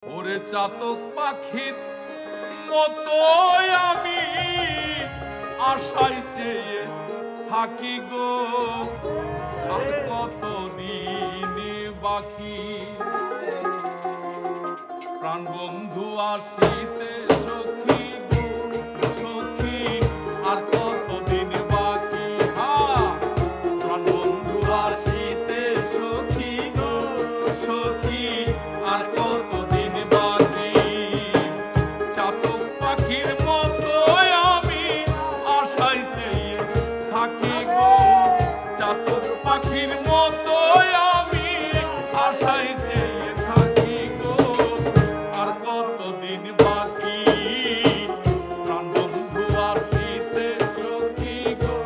ওরে চাতক পাখির মতো আমি আশায় চেয়ে থাকি গো, আর কতদিন বাকি। প্রাণ বন্ধু আসিতে সখী গো সখী, আর কতদিন বাকি। প্রাণ বন্ধু আসিতে সখী গো সখী, আর কতদিন বাকি। চাতক পাখির মতো আমি আশায় চেয়ে থাকি গো, চাতক পাখির মতো আমি আশায় চেয়ে থাকি গো, আর কতদিন বাকি। প্রাণ বন্ধু আসিতে সখী গো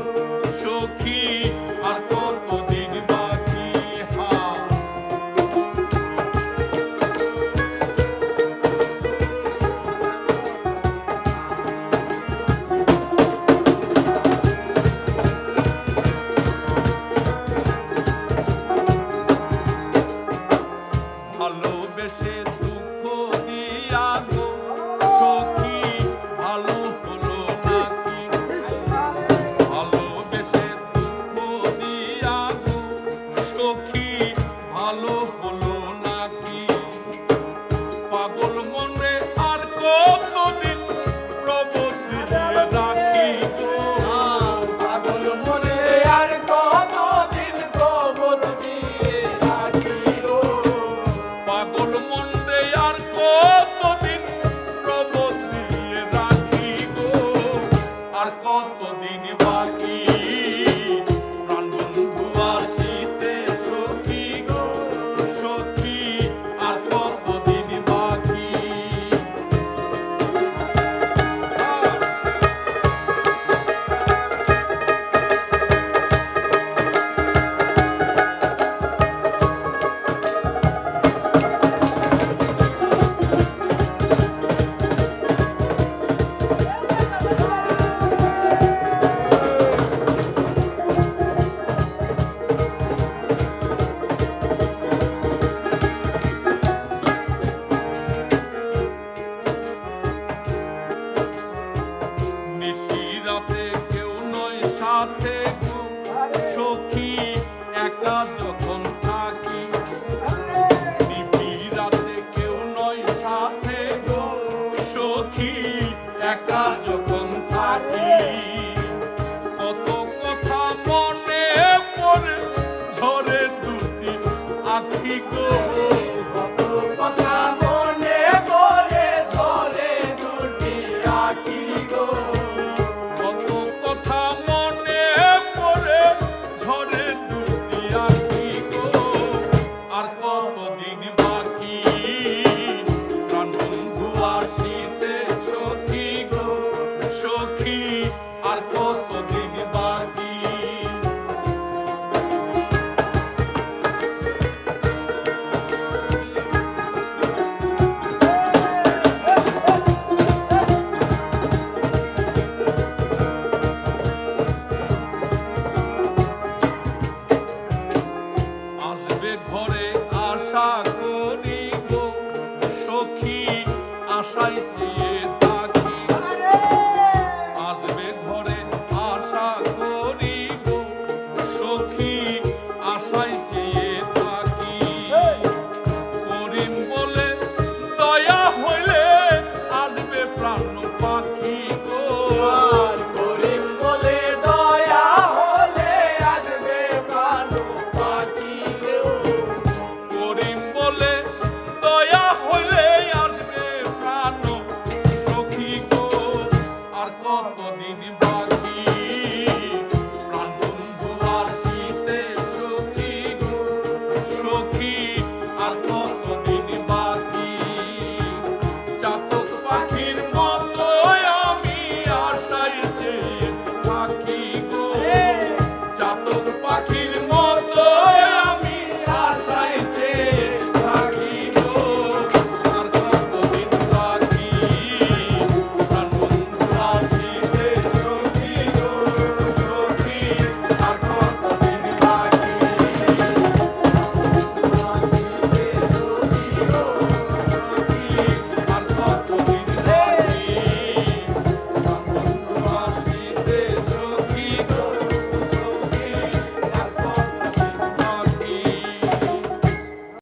সখী, আর কতদিন বাকি। ভালোবেসে দুঃখ দিয়া গো সখী, ভালো হলো নাকি। ভালোবেসে দুঃখ দিয়া গো সখী, ভালো হলো নাকি। পাগল মনে আর কতদিন প্রবোধ দিয়ে রাখি গো, পাগল মনে আর কতদিন প্রবোধ দিয়ে রাখি গো। পাগল মনে আর